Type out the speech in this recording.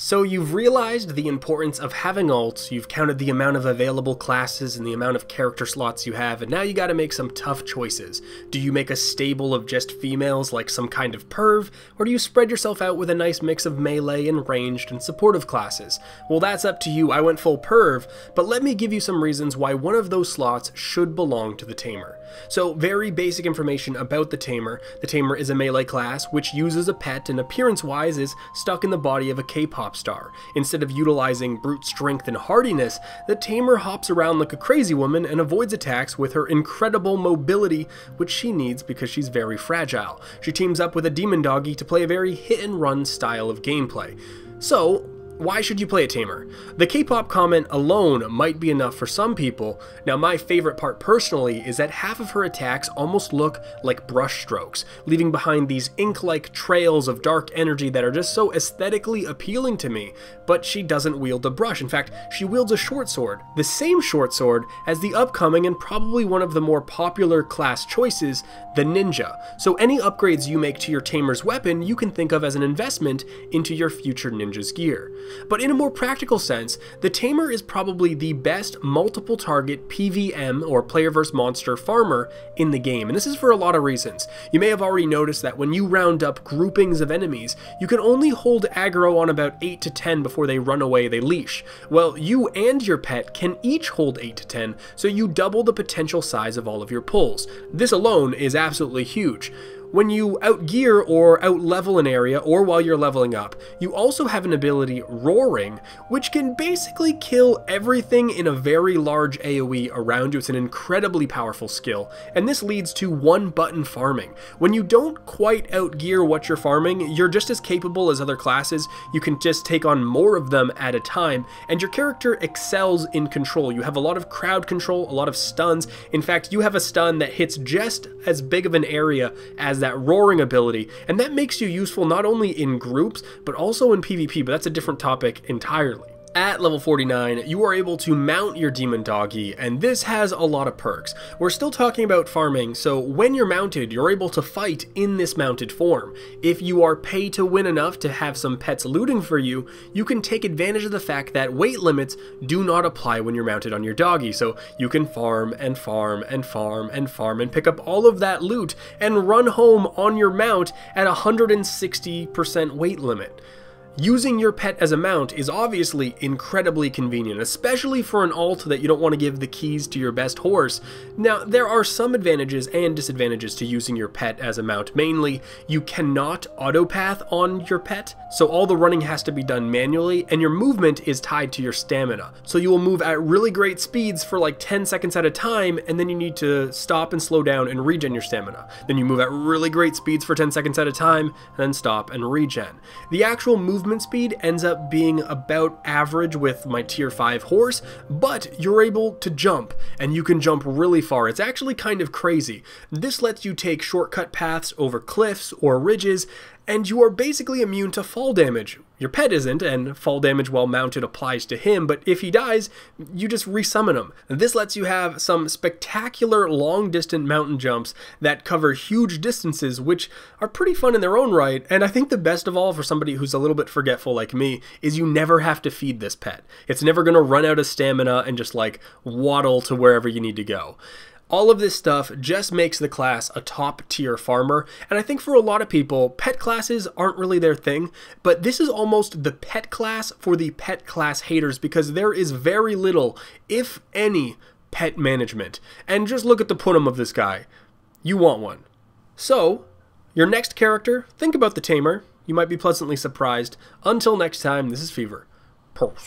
So you've realized the importance of having ults, you've counted the amount of available classes and the amount of character slots you have, and now you gotta make some tough choices. Do you make a stable of just females like some kind of perv, or do you spread yourself out with a nice mix of melee and ranged and supportive classes? Well, that's up to you. I went full perv, but let me give you some reasons why one of those slots should belong to the Tamer. So, very basic information about the Tamer. The Tamer is a melee class which uses a pet and appearance-wise is stuck in the body of a K-pop star. Instead of utilizing brute strength and hardiness, the Tamer hops around like a crazy woman and avoids attacks with her incredible mobility, which she needs because she's very fragile. She teams up with a demon doggy to play a very hit-and-run style of gameplay. So, why should you play a Tamer? The K-pop comment alone might be enough for some people. Now, my favorite part personally is that half of her attacks almost look like brush strokes, leaving behind these ink-like trails of dark energy that are just so aesthetically appealing to me, but she doesn't wield a brush. In fact, she wields a short sword, the same short sword as the upcoming and probably one of the more popular class choices, the Ninja. So any upgrades you make to your Tamer's weapon, you can think of as an investment into your future ninja's gear. But in a more practical sense, the Tamer is probably the best multiple target PvM or player vs monster farmer in the game, and this is for a lot of reasons. You may have already noticed that when you round up groupings of enemies, you can only hold aggro on about 8 to 10 before they run away, they leash. Well, you and your pet can each hold 8 to 10, so you double the potential size of all of your pulls. This alone is absolutely huge. When you outgear or outlevel an area, or while you're leveling up, you also have an ability, Roaring, which can basically kill everything in a very large AoE around you. It's an incredibly powerful skill, and this leads to one-button farming. When you don't quite outgear what you're farming, you're just as capable as other classes. You can just take on more of them at a time, and your character excels in control. You have a lot of crowd control, a lot of stuns. In fact, you have a stun that hits just as big of an area as that roaring ability, and that makes you useful not only in groups but also in PvP, but that's a different topic entirely. At level 49, you are able to mount your demon doggy, and this has a lot of perks. We're still talking about farming, so when you're mounted, you're able to fight in this mounted form. If you are pay to win enough to have some pets looting for you, you can take advantage of the fact that weight limits do not apply when you're mounted on your doggy, so you can farm and farm and farm and farm and pick up all of that loot and run home on your mount at 160% weight limit. Using your pet as a mount is obviously incredibly convenient, especially for an alt that you don't want to give the keys to your best horse. Now, there are some advantages and disadvantages to using your pet as a mount. Mainly, you cannot autopath on your pet, so all the running has to be done manually, and your movement is tied to your stamina. So you will move at really great speeds for like 10 seconds at a time, and then you need to stop and slow down and regen your stamina. Then you move at really great speeds for 10 seconds at a time, and then stop and regen. The actual movement speed ends up being about average with my tier 5 horse, but you're able to jump, and you can jump really far. It's actually kind of crazy. This lets you take shortcut paths over cliffs or ridges, and you are basically immune to fall damage. Your pet isn't, and fall damage while mounted applies to him, but if he dies, you just resummon him. This lets you have some spectacular long-distance mountain jumps that cover huge distances, which are pretty fun in their own right, and I think the best of all for somebody who's a little bit forgetful like me is you never have to feed this pet. It's never going to run out of stamina and just like waddle to wherever you need to go. All of this stuff just makes the class a top tier farmer, and I think for a lot of people, pet classes aren't really their thing, but this is almost the pet class for the pet class haters because there is very little, if any, pet management. And just look at the punim of this guy. You want one. So, your next character, think about the Tamer. You might be pleasantly surprised. Until next time, this is Fevir. Peace.